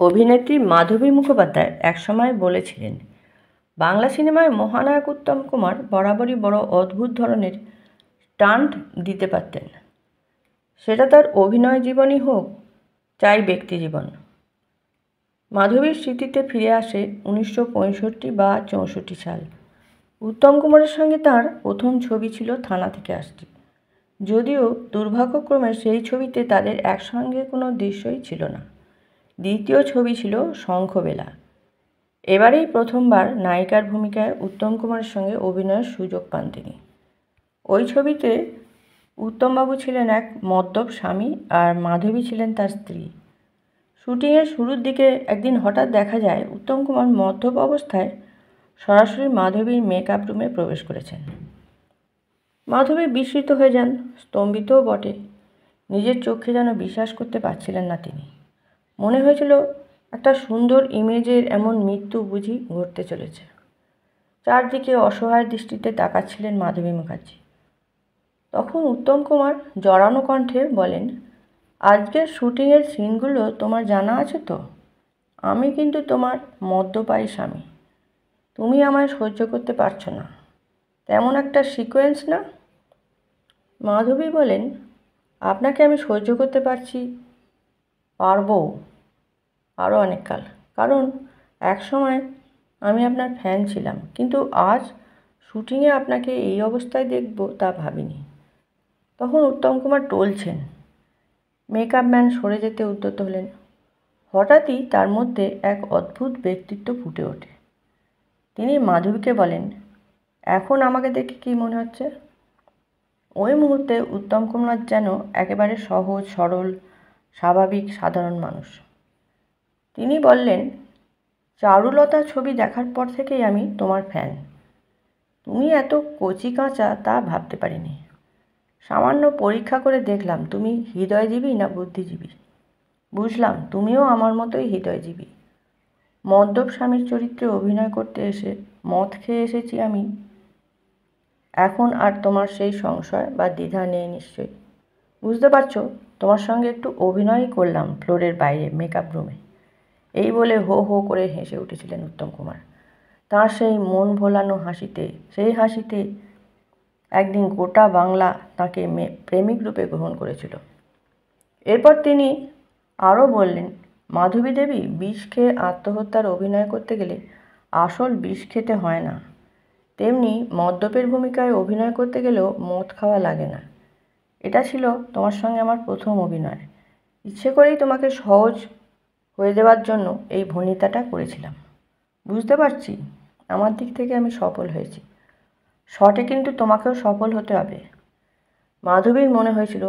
অভিনেত্রী মাধবী মুখোপাধ্যায় একসময় বলেছিলেন, বাংলা সিনেমায় মহানায়ক উত্তম কুমার বরাবরই বড় অদ্ভুত ধরনের স্টান্ট দিতে পারতেন। সেটা তার অভিনয় জীবনই হোক, চাই ব্যক্তি জীবন। মাধবীর স্মৃতিতে ফিরে আসে 1965 বা 64 সাল। উত্তম কুমারের সঙ্গে তার প্রথম ছবি ছিল থানা থেকে আসছি। যদিও দুর্ভাগ্যক্রমে সেই ছবিতে তাদের একসঙ্গে কোনো দৃশ্যই ছিল না। দ্বিতীয় ছবি ছিল শঙ্খবেলা। এবারেই প্রথমবার নায়িকার ভূমিকায় উত্তম কুমারের সঙ্গে অভিনয়ের সুযোগ পান তিনি। ওই ছবিতে উত্তমবাবু ছিলেন এক মদ্যপ স্বামী আর মাধবী ছিলেন তার স্ত্রী। শুটিংয়ের শুরুর দিকে একদিন হঠাৎ দেখা যায় উত্তম কুমার মদ্যপ অবস্থায় সরাসরি মাধবীর মেকআপ রুমে প্রবেশ করেছেন। মাধবী বিস্মিত হয়ে যান, স্তম্ভিতও বটে। নিজের চোখে যেন বিশ্বাস করতে পারছিলেন না তিনি। মনে হয়েছিল একটা সুন্দর ইমেজের এমন মৃত্যু বুঝি ঘটতে চলেছে। চারদিকে অসহায় দৃষ্টিতে তাকাচ্ছিলেন মাধবী মুখার্জি। তখন উত্তম কুমার জড়ানো কণ্ঠে বলেন, আজকের শুটিংয়ের সিনগুলো তোমার জানা আছে তো? আমি কিন্তু তোমার মদ্যপায়ী স্বামী। তুমি আমায় সহ্য করতে পারছো না, তেমন একটা সিকোয়েন্স না? মাধবী বলেন, আপনাকে আমি সহ্য করতে পারবো আরও অনেককাল, কারণ একসময় আমি আপনার ফ্যান ছিলাম, কিন্তু আজ শুটিংয়ে আপনাকে এই অবস্থায় দেখব তা ভাবিনি। তখন উত্তম কুমার টলছেন। মেকআপ ম্যান সরে যেতে উদ্যত হলেন। হঠাৎই তার মধ্যে এক অদ্ভুত ব্যক্তিত্ব ফুটে ওঠে। তিনি মাধবীকে বলেন, এখন আমাকে দেখে কী মনে হচ্ছে? ওই মুহূর্তে উত্তম কুমার যেন একেবারে সহজ সরল স্বাভাবিক সাধারণ মানুষ। তিনি বললেন, চারুলতা ছবি দেখার পর থেকেই আমি তোমার ফ্যান। তুমি এত কচি কাঁচা তা ভাবতে পারিনি। সামান্য পরীক্ষা করে দেখলাম তুমি হৃদয়জীবী না বুদ্ধিজীবী। বুঝলাম তুমিও আমার মতোই হৃদয়জীবী। মদ্যপ স্বামীর চরিত্রে অভিনয় করতে এসে মদ খেয়ে এসেছি আমি। এখন আর তোমার সেই সংশয় বা দ্বিধা নেই নিশ্চয়ই। বুঝতে পারছো, তোমার সঙ্গে একটু অভিনয়ই করলাম ফ্লোরের বাইরে মেকআপ রুমে। এই বলে হো হো করে হেসে উঠেছিলেন উত্তম কুমার। তাঁর সেই মন ভোলানো সেই হাসিতে একদিন গোটা বাংলা তাঁকে প্রেমিক রূপে গ্রহণ করেছিল। এরপর তিনি আরও বললেন, মাধবী দেবী বিষ খেয়ে আত্মহত্যার অভিনয় করতে গেলে আসল বিষ খেতে হয় না, তেমনি মদ্যপের ভূমিকায় অভিনয় করতে গেলেও মদ খাওয়া লাগে না। এটা ছিল তোমার সঙ্গে আমার প্রথম অভিনয়। ইচ্ছে করেই তোমাকে সহজ হয়ে দেওয়ার জন্য এই ভনিতাটা করেছিলাম। বুঝতে পারছি আমার দিক থেকে আমি সফল হয়েছি, শটে কিন্তু তোমাকেও সফল হতে হবে। মাধবীর মনে হয়েছিল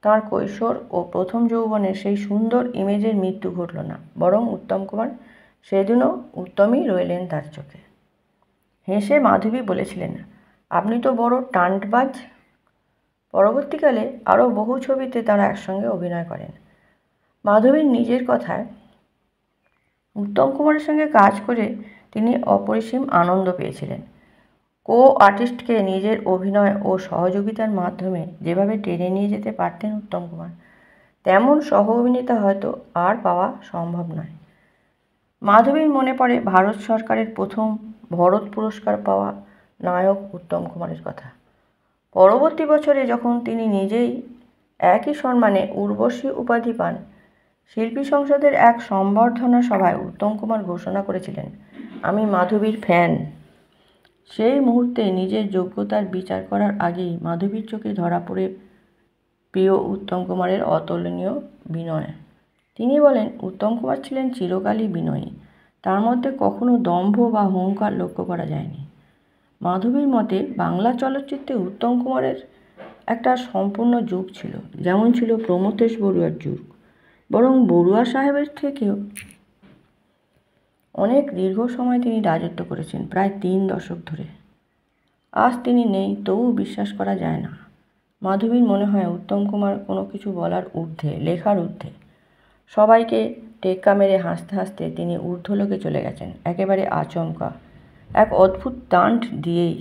তাঁর কৈশোর ও প্রথম যৌবনের সেই সুন্দর ইমেজের মৃত্যু ঘটল না, বরং উত্তম কুমার সেদিনও উত্তমই রইলেন তার চোখে। হেসে মাধবী বলেছিলেন, আপনি তো বড় টান্টবাজ। পরবর্তীকালে আরও বহু ছবিতে তারা একসঙ্গে অভিনয় করেন। মাধবীর নিজের কথায়, উত্তম কুমারের সঙ্গে কাজ করে তিনি অপরিসীম আনন্দ পেয়েছিলেন। কো আর্টিস্টকে নিজের অভিনয় ও সহযোগিতার মাধ্যমে যেভাবে টেনে নিয়ে যেতে পারতেন উত্তম কুমার, তেমন সহ অভিনেতা হয়তো আর পাওয়া সম্ভব নয়। মাধবীর মনে পড়ে ভারত সরকারের প্রথম ভরত পুরস্কার পাওয়া নায়ক উত্তম কুমারের কথা। পরবর্তী বছরে যখন তিনি নিজেই একই সম্মানে উর্বশী উপাধি পান, শিল্পী সংসদের এক সম্বর্ধনা সভায় উত্তম কুমার ঘোষণা করেছিলেন, আমি মাধবীর ফ্যান। সেই মুহূর্তে নিজের যোগ্যতার বিচার করার আগেই মাধবীর চোখে ধরা পড়ে প্রিয় উত্তম কুমারের অতুলনীয় বিনয়। তিনি বলেন, উত্তম কুমার ছিলেন চিরকালই বিনয়ী, তার মধ্যে কখনো দম্ভ বা অহংকার লক্ষ্য করা যায়নি। মাধবীর মতে বাংলা চলচ্চিত্রে উত্তম কুমারের একটা সম্পূর্ণ যুগ ছিল, যেমন ছিল প্রমথেশ বড়ুয়ার যুগ, বরং বড়ুয়া সাহেবের থেকেও অনেক দীর্ঘ সময় তিনি রাজত্ব করেছেন, প্রায় 3 দশক ধরে। আজ তিনি নেই, তবু বিশ্বাস করা যায় না। মাধবীর মনে হয় উত্তম কুমার কোনো কিছু বলার ঊর্ধ্বে, লেখার ঊর্ধ্বে। সবাইকে টেক্কা মেরে হাসতে হাসতে তিনি ঊর্ধ্বলোকে চলে গেছেন, একেবারে আচমকা, এক অদ্ভুত টান্ট দিয়েই।